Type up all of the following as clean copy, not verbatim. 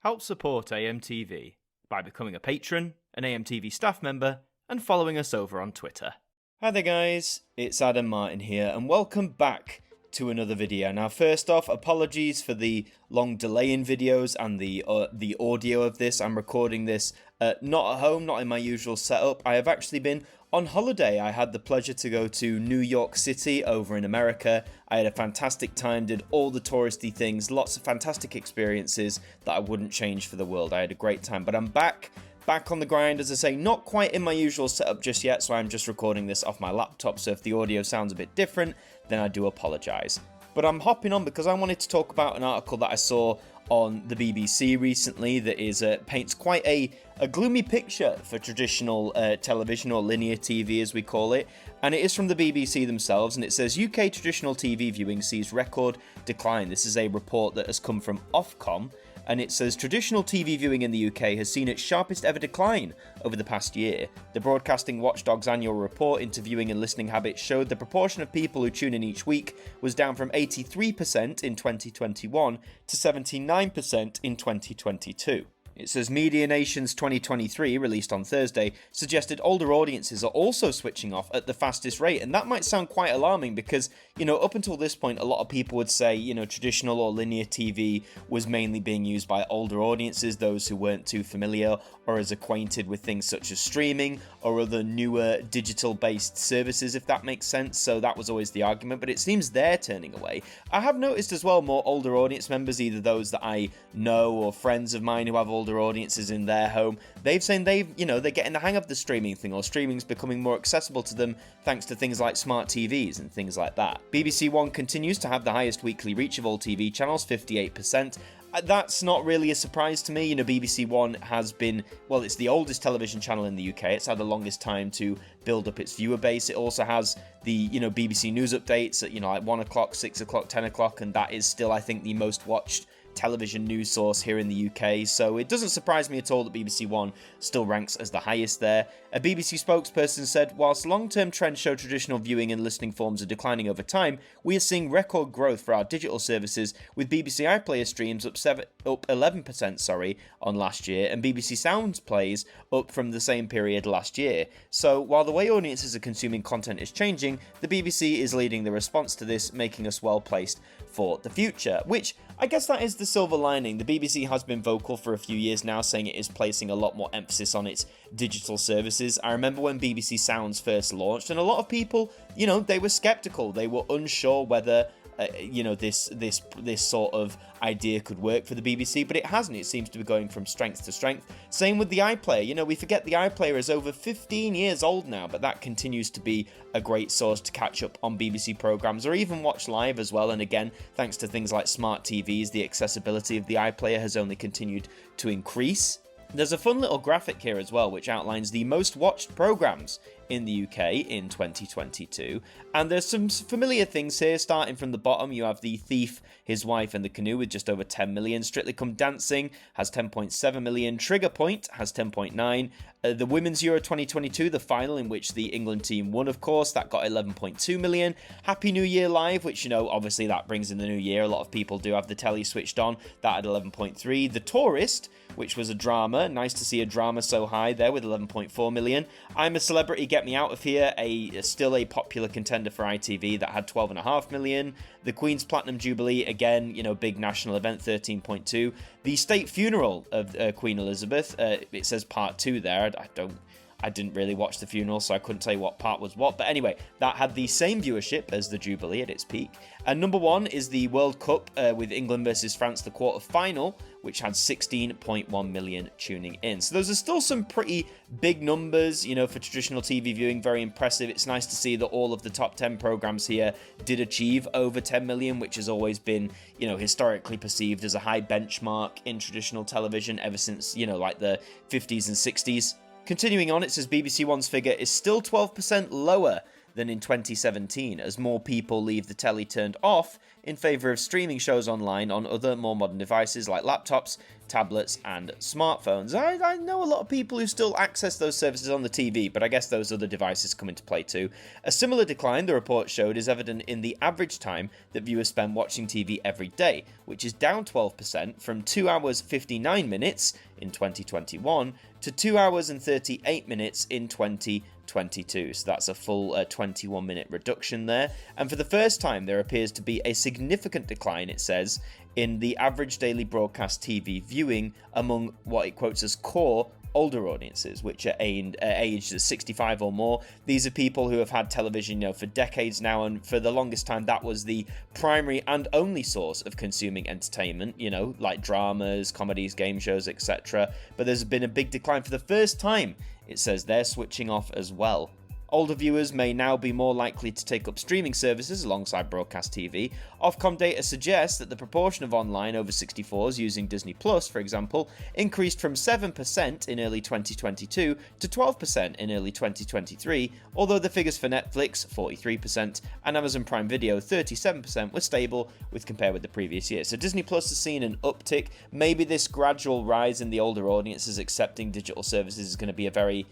Help support AMTV by becoming a patron, an AMTV staff member, and following us over on Twitter. Hi there guys, it's Martyn here, and welcome back to another video. Now first off, apologies for the long delay in videos and the audio of this. I'm recording this not at home, not in my usual setup. I have actually been on holiday. I had the pleasure to go to New York City over in America. I had a fantastic time, did all the touristy things, lots of fantastic experiences that I wouldn't change for the world. I had a great time, but I'm back on the grind, as I say, not quite in my usual setup just yet, so I'm just recording this off my laptop, so if the audio sounds a bit different, then I do apologise. But I'm hopping on because I wanted to talk about an article that I saw on the BBC recently that is paints quite a gloomy picture for traditional television, or linear TV as we call it, and it is from the BBC themselves, and it says UK traditional TV viewing sees record decline. This is a report that has come from Ofcom, and it says traditional TV viewing in the UK has seen its sharpest ever decline over the past year. The Broadcasting Watchdog's annual report into viewing and listening habits showed the proportion of people who tune in each week was down from 83% in 2021 to 79% in 2022. It says Media Nation's 2023, released on Thursday, suggested older audiences are also switching off at the fastest rate, and that might sound quite alarming because, up until this point, a lot of people would say, traditional or linear TV was mainly being used by older audiences, those who weren't too familiar or as acquainted with things such as streaming or other newer digital-based services, if that makes sense. So that was always the argument, but it seems they're turning away. I have noticed as well more older audience members, either those that I know or friends of mine who have older audiences in their home. They've saying they're getting the hang of the streaming thing, or streaming's becoming more accessible to them thanks to things like smart TVs and things like that. BBC One continues to have the highest weekly reach of all TV channels, 58%. That's not really a surprise to me. BBC One has been, well, it's the oldest television channel in the UK. It's had the longest time to build up its viewer base. It also has the, BBC News updates at, like 1 o'clock, 6 o'clock, 10 o'clock, and that is still, I think, the most watched television news source here in the UK, so it doesn't surprise me at all that BBC One still ranks as the highest there. A BBC spokesperson said, whilst long-term trends show traditional viewing and listening forms are declining over time, we are seeing record growth for our digital services, with BBC iPlayer streams up 11% on last year, and BBC Sound plays up from the same period last year. So while the way audiences are consuming content is changing, the BBC is leading the response to this, making us well placed for the future, which I guess that is the silver lining. The BBC has been vocal for a few years now, saying it is placing a lot more emphasis on its digital services. I remember when BBC Sounds first launched, and a lot of people, they were skeptical. They were unsure whether this sort of idea could work for the BBC, but it hasn't. It seems to be going from strength to strength. Same with the iPlayer. We forget the iPlayer is over 15 years old now, but that continues to be a great source to catch up on BBC programmes or even watch live as well. And again, thanks to things like smart TVs, the accessibility of the iPlayer has only continued to increase. There's a fun little graphic here as well, which outlines the most watched programmes in the UK in 2022, and there's some familiar things here. Starting from the bottom, you have The Thief, His Wife and the Canoe with just over 10 million, Strictly Come Dancing has 10.7 million, Trigger Point has 10.9, the Women's Euro 2022, the final in which the England team won, of course, that got 11.2 million, Happy New Year Live, which, obviously that brings in the new year, a lot of people do have the telly switched on, that had 11.3, The Tourist, which was a drama, nice to see a drama so high there with 11.4 million, I'm a Celebrity, Get Me Out of Here, still a popular contender for ITV, that had 12.5 million. The Queen's Platinum Jubilee, again, big national event, 13.2. The State Funeral of Queen Elizabeth, it says part 2 there. I didn't really watch the funeral, so I couldn't tell you what part was what. But anyway, that had the same viewership as the Jubilee at its peak. And number 1 is the World Cup with England versus France, the quarter-final, which had 16.1 million tuning in. So those are still some pretty big numbers, for traditional TV viewing, very impressive. It's nice to see that all of the top 10 programs here did achieve over 10 million, which has always been, historically perceived as a high benchmark in traditional television ever since, like the 50s and 60s. Continuing on, it says BBC One's figure is still 12% lower than in 2017, as more people leave the telly turned off in favour of streaming shows online on other more modern devices like laptops, tablets and smartphones. I know a lot of people who still access those services on the TV, but I guess those other devices come into play too. A similar decline, the report showed, is evident in the average time that viewers spend watching TV every day, which is down 12% from 2 hours 59 minutes in 2021 to 2 hours and 38 minutes in 2022. So that's a full 21-minute reduction there. And for the first time, there appears to be a significant decline, it says, in the average daily broadcast TV viewing among what it quotes as core older audiences, which are aged 65 or more. These are people who have had television, for decades now, and for the longest time that was the primary and only source of consuming entertainment, like dramas, comedies, game shows, etc. But there's been a big decline. For the first time, it says they're switching off as well. Older viewers may now be more likely to take up streaming services alongside broadcast TV. Ofcom data suggests that the proportion of online over 64s using Disney Plus, for example, increased from 7% in early 2022 to 12% in early 2023, although the figures for Netflix, 43%, and Amazon Prime Video, 37%, were stable compared with the previous year. So Disney Plus has seen an uptick. Maybe this gradual rise in the older audiences accepting digital services is going to be a very,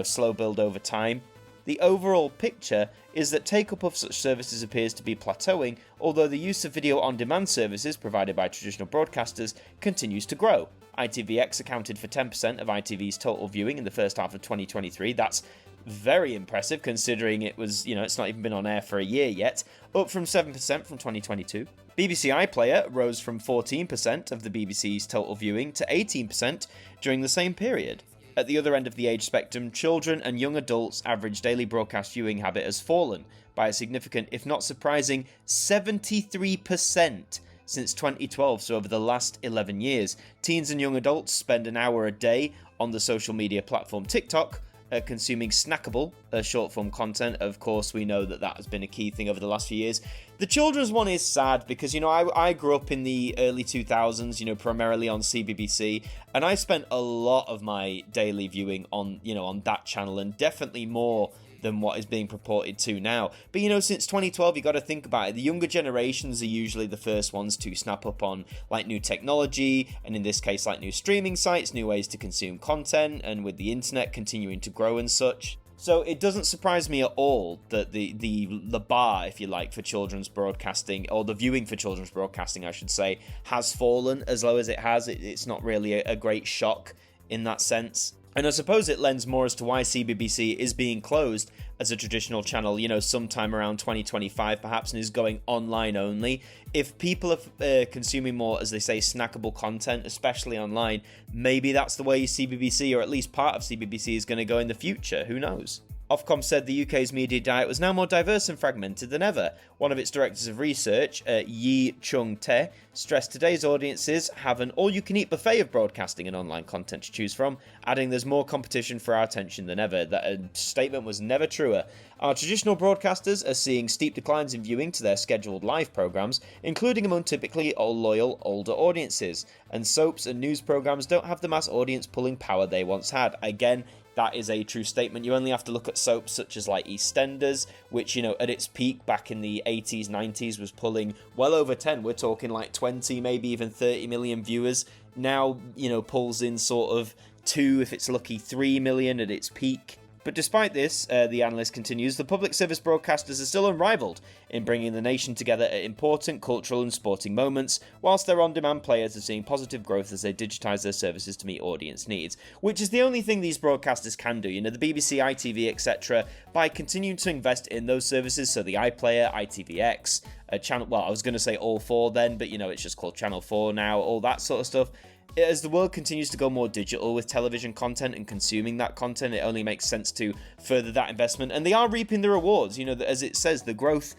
slow build over time. The overall picture is that take-up of such services appears to be plateauing, although the use of video-on-demand services provided by traditional broadcasters continues to grow. ITVX accounted for 10% of ITV's total viewing in the first half of 2023. That's very impressive considering it was, it's not even been on air for a year yet, up from 7% from 2022. BBC iPlayer rose from 14% of the BBC's total viewing to 18% during the same period. At the other end of the age spectrum, children and young adults' average daily broadcast viewing habit has fallen by a significant, if not surprising, 73% since 2012, so over the last 11 years. Teens and young adults spend an hour a day on the social media platform TikTok, consuming snackable short-form content. Of course, we know that has been a key thing over the last few years. The children's one is sad because, I grew up in the early 2000s, primarily on CBBC, and I spent a lot of my daily viewing on, on that channel, and definitely more than what is being purported to now. But since 2012, you got to think about it. The younger generations are usually the first ones to snap up on new technology, and in this case new streaming sites, new ways to consume content, and with the internet continuing to grow and such. So it doesn't surprise me at all that the bar, if you like, for children's broadcasting, or the viewing for children's broadcasting, I should say, has fallen as low as it has. It's not really a great shock in that sense. And I suppose it lends more as to why CBBC is being closed as a traditional channel, sometime around 2025 perhaps, and is going online only. If people are consuming more, as they say, snackable content, especially online, maybe that's the way CBBC, or at least part of CBBC, is going to go in the future. Who knows? Ofcom said the UK's media diet was now more diverse and fragmented than ever. One of its directors of research, Yi Chung-tae, stressed today's audiences have an all-you-can-eat buffet of broadcasting and online content to choose from, adding there's more competition for our attention than ever. That statement was never truer. Our traditional broadcasters are seeing steep declines in viewing to their scheduled live programmes, including among typically loyal older audiences, and soaps and news programmes don't have the mass audience pulling power they once had. Again, that is a true statement. You only have to look at soaps such as EastEnders, which, at its peak back in the 80s, 90s was pulling well over 10. We're talking 20, maybe even 30 million viewers. Now, pulls in sort of 2, if it's lucky, 3 million at its peak. But despite this, the analyst continues, the public service broadcasters are still unrivaled in bringing the nation together at important cultural and sporting moments, whilst their on-demand players are seeing positive growth as they digitise their services to meet audience needs, which is the only thing these broadcasters can do. The BBC, ITV, etc., by continuing to invest in those services, so the iPlayer, ITVX, channel, well, I was going to say All 4 then, but it's just called Channel 4 now, all that sort of stuff. As the world continues to go more digital with television content and consuming that content, it only makes sense to further that investment. And they are reaping the rewards. As it says, the growth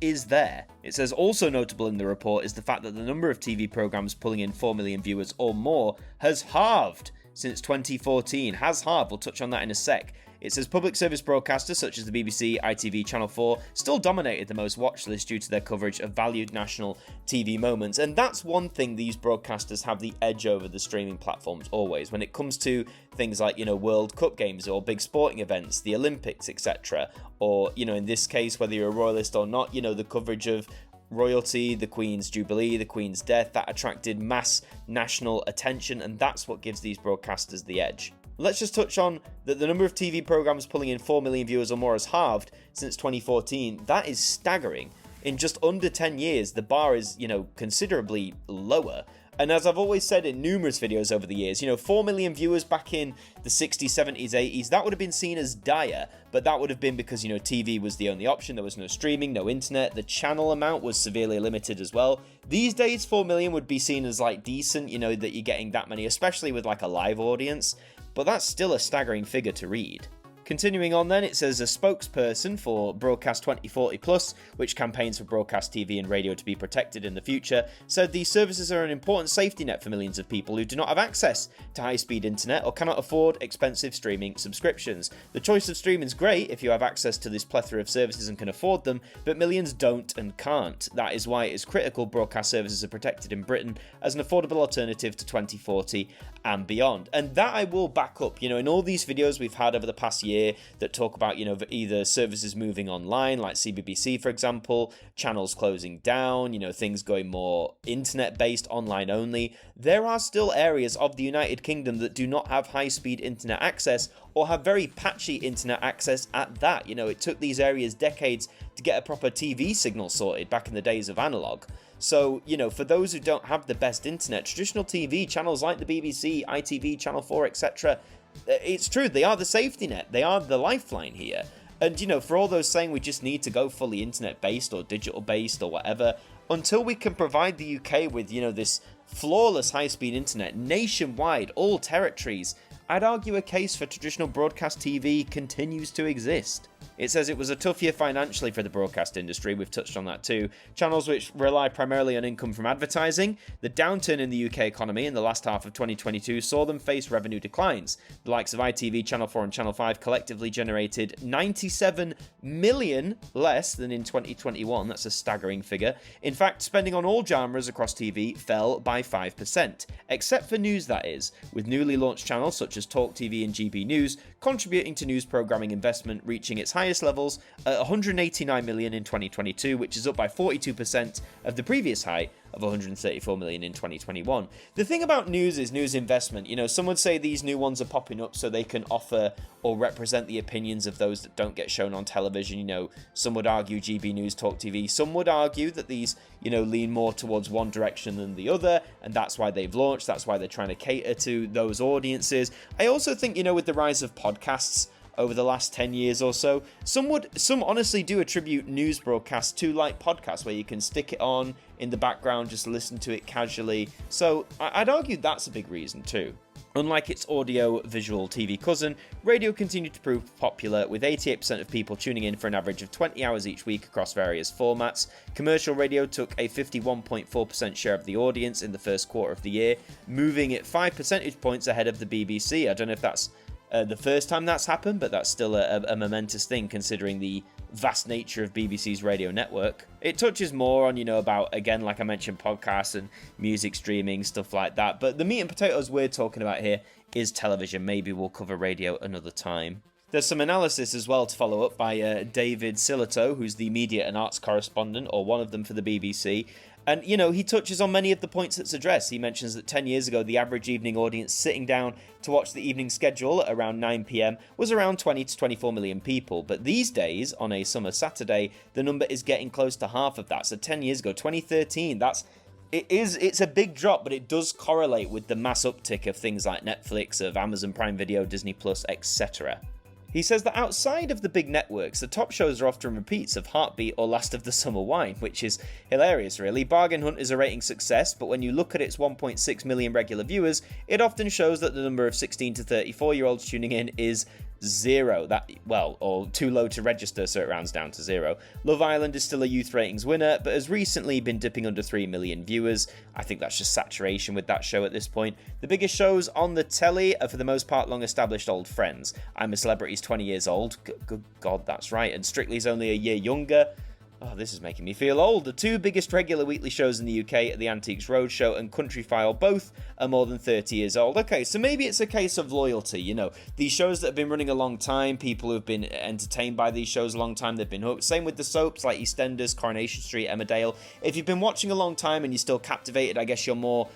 is there. It says also notable in the report is the fact that the number of TV programs pulling in 4 million viewers or more has halved since 2014. Has halved. We'll touch on that in a sec. It says public service broadcasters such as the BBC, ITV, Channel 4 still dominated the most watched list due to their coverage of valued national TV moments. And that's one thing these broadcasters have the edge over the streaming platforms always. When it comes to things like, World Cup games or big sporting events, the Olympics, etc. Or, in this case, whether you're a royalist or not, the coverage of royalty, the Queen's Jubilee, the Queen's death, that attracted mass national attention, and that's what gives these broadcasters the edge. Let's just touch on that the number of TV programs pulling in 4 million viewers or more has halved since 2014. That is staggering. In just under 10 years, the bar is, considerably lower. And as I've always said in numerous videos over the years, 4 million viewers back in the 60s, 70s, 80s, that would have been seen as dire, but that would have been because, TV was the only option, there was no streaming, no internet, the channel amount was severely limited as well. These days, 4 million would be seen as, decent, that you're getting that many, especially with, a live audience, but that's still a staggering figure to read. Continuing on then, it says a spokesperson for Broadcast 2040 Plus, which campaigns for broadcast TV and radio to be protected in the future, said these services are an important safety net for millions of people who do not have access to high-speed internet or cannot afford expensive streaming subscriptions. The choice of streaming is great if you have access to this plethora of services and can afford them, but millions don't and can't. That is why it is critical broadcast services are protected in Britain as an affordable alternative to 2040 and beyond. And that I will back up. In all these videos we've had over the past year that talk about, either services moving online, like CBBC, for example, channels closing down, things going more internet-based, online only, there are still areas of the United Kingdom that do not have high-speed internet access or have very patchy internet access at that. It took these areas decades to get a proper TV signal sorted back in the days of analog. So, for those who don't have the best internet, traditional TV channels like the BBC, ITV, Channel 4, etc., it's true, they are the safety net, they are the lifeline here. And, for all those saying we just need to go fully internet-based or digital-based or whatever, until we can provide the UK with, this flawless high-speed internet nationwide, all territories, I'd argue a case for traditional broadcast TV continues to exist. It says it was a tough year financially for the broadcast industry, we've touched on that too. Channels which rely primarily on income from advertising. The downturn in the UK economy in the last half of 2022 saw them face revenue declines. The likes of ITV, Channel 4 and Channel 5 collectively generated 97 million less than in 2021, that's a staggering figure. In fact, spending on all genres across TV fell by 5%, except for news that is, with newly launched channels such as Talk TV and GB News contributing to news programming investment reaching its highest levels at 189 million in 2022, which is up by 42% of the previous high of 134 million in 2021. The thing about news is news investment. Some would say these new ones are popping up so they can offer or represent the opinions of those that don't get shown on television. Some would argue GB News, Talk TV. Some would argue that these, lean more towards one direction than the other, and that's why they've launched. That's why they're trying to cater to those audiences. I also think, with the rise of podcasts over the last 10 years or so, some honestly do attribute news broadcasts to podcasts where you can stick it on in the background, just listen to it casually. So I'd argue that's a big reason too. Unlike its audio-visual TV cousin, radio continued to prove popular, with 88% of people tuning in for an average of 20 hours each week across various formats. Commercial radio took a 51.4% share of the audience in the first quarter of the year, moving it 5 percentage points ahead of the BBC. I don't know if that's the first time that's happened, but that's still a momentous thing considering the vast nature of BBC's radio network. It touches more on, about, again, like I mentioned, podcasts and music streaming, stuff like that. But the meat and potatoes we're talking about here is television. Maybe we'll cover radio another time. There's some analysis as well to follow up by David Silito, who's the media and arts correspondent, or one of them for the BBC. And, he touches on many of the points that's addressed. He mentions that 10 years ago, the average evening audience sitting down to watch the evening schedule at around 9 p.m. was around 20 to 24 million people. But these days, on a summer Saturday, the number is getting close to half of that. So 10 years ago, 2013, it's a big drop, but it does correlate with the mass uptick of things like Netflix, of Amazon Prime Video, Disney Plus, etc. He says that outside of the big networks, the top shows are often repeats of Heartbeat or Last of the Summer Wine, which is hilarious really. Bargain Hunt is a rating success, but when you look at its 1.6 million regular viewers, it often shows that the number of 16 to 34-year-olds tuning in is 0. Or too low to register, so it rounds down to 0. Love Island is still a youth ratings winner, but has recently been dipping under 3 million viewers. I think that's just saturation with that show at this point. The biggest shows on the telly are for the most part long-established old friends. I'm a Celebrity's 20 years old. Good God, that's right. And Strictly's only a year younger. Oh, this is making me feel old. The two biggest regular weekly shows in the UK are The Antiques Roadshow and Countryfile. Both are more than 30 years old. Okay, so maybe it's a case of loyalty, you know. These shows that have been running a long time, people who have been entertained by these shows a long time, they've been hooked. Same with the soaps like EastEnders, Coronation Street, Emmerdale. If you've been watching a long time and you're still captivated, I guess you're more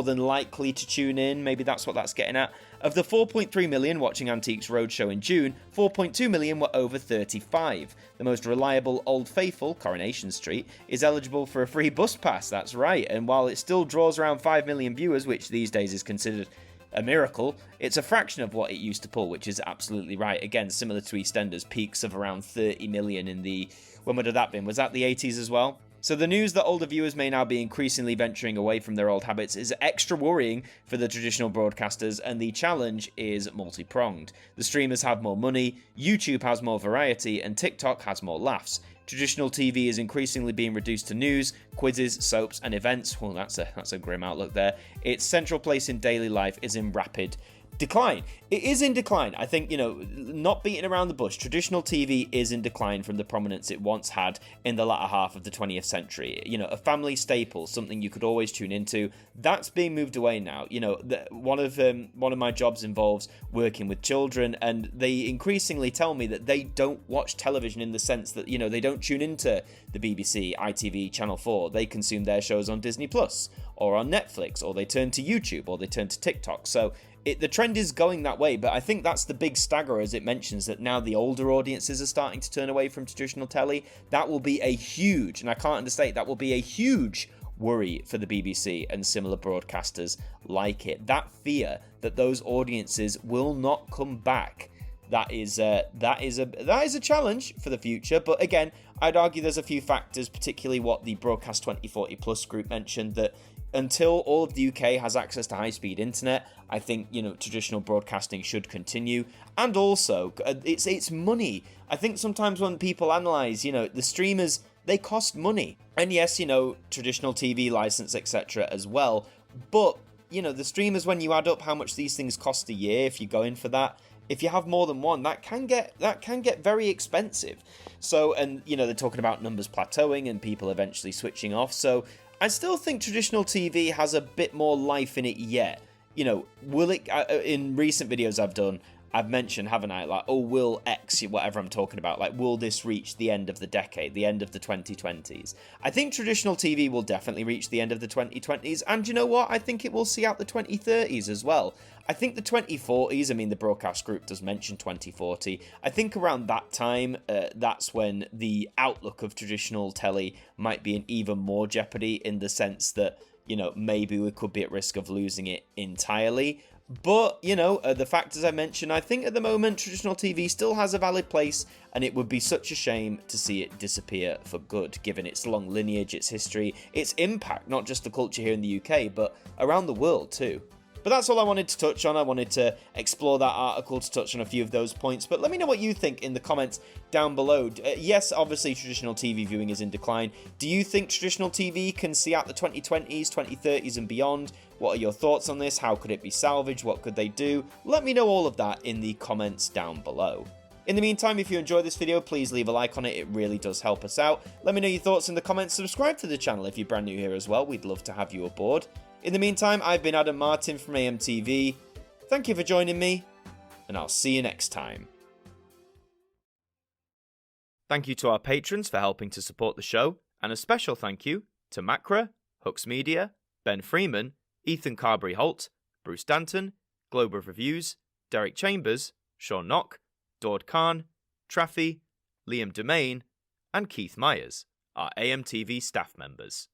than likely to tune in. Maybe that's what that's getting at. Of the 4.3 million watching Antiques Roadshow in June, 4.2 million were over 35. The most reliable Old Faithful, Coronation Street, is eligible for a free bus pass, that's right, and while it still draws around 5 million viewers, which these days is considered a miracle, it's a fraction of what it used to pull, which is absolutely right. Again, similar to EastEnders, peaks of around 30 million in the... When would have that been? Was that the 80s as well? So the news that older viewers may now be increasingly venturing away from their old habits is extra worrying for the traditional broadcasters, and the challenge is multi-pronged. The streamers have more money, YouTube has more variety, and TikTok has more laughs. Traditional TV is increasingly being reduced to news, quizzes, soaps, and events. Well, that's a grim outlook there. Its central place in daily life is in rapid decline. It is in decline. I think, you know, not beating around the bush, traditional TV is in decline from the prominence it once had in the latter half of the 20th century. You know, a family staple, something you could always tune into, that's being moved away now. You know, one of my jobs involves working with children, and they increasingly tell me that they don't watch television in the sense that, you know, they don't tune into the BBC, ITV, Channel 4. They consume their shows on Disney Plus or on Netflix, or they turn to YouTube, or they turn to TikTok. So the trend is going that way, but I think that's the big stagger, as it mentions that now the older audiences are starting to turn away from traditional telly. That will be a huge, and I can't understate, that will be a huge worry for the BBC and similar broadcasters like it. That fear that those audiences will not come back. That is a challenge for the future, but again, I'd argue there's a few factors, particularly what the Broadcast 2040 Plus group mentioned, that until all of the UK has access to high-speed internet, I think, you know, traditional broadcasting should continue. And also, it's money. I think sometimes when people analyse, you know, the streamers, they cost money. And yes, you know, traditional TV license, etc. as well. But, you know, the streamers, when you add up how much these things cost a year, if you go in for that, if you have more than one, that can get very expensive. So, and, you know, they're talking about numbers plateauing and people eventually switching off. So I still think traditional TV has a bit more life in it yet. You know, will it, in recent videos I've mentioned, haven't I, like, oh, will X, whatever I'm talking about, like, will this reach the end of the decade, the end of the 2020s? I think traditional TV will definitely reach the end of the 2020s, and you know what? I think it will see out the 2030s as well. I think the 2040s, I mean, the broadcast group does mention 2040. I think around that time, that's when the outlook of traditional telly might be in even more jeopardy, in the sense that, you know, maybe we could be at risk of losing it entirely. But, you know, the factors I mentioned, I think at the moment traditional TV still has a valid place, and it would be such a shame to see it disappear for good, given its long lineage, its history, its impact, not just the culture here in the UK, but around the world too. But that's all I wanted to touch on. I wanted to explore that article, to touch on a few of those points. But let me know what you think in the comments down below. Yes, obviously traditional TV viewing is in decline. Do you think traditional TV can see out the 2020s, 2030s and beyond? What are your thoughts on this? How could it be salvaged? What could they do? Let me know all of that in the comments down below. In the meantime, if you enjoyed this video, please leave a like on it. It really does help us out. Let me know your thoughts in the comments. Subscribe to the channel if you're brand new here as well. We'd love to have you aboard. In the meantime, I've been Adam Martyn from AMTV. Thank you for joining me, and I'll see you next time. Thank you to our patrons for helping to support the show, and a special thank you to Macra, Hux Media, Ben Freeman, Ethan Carberry-Holt, Bruce Danton, Globe of Reviews, Derek Chambers, Sean Knock, Dord Khan, Traffy, Liam Domain, and Keith Myers, our AMTV staff members.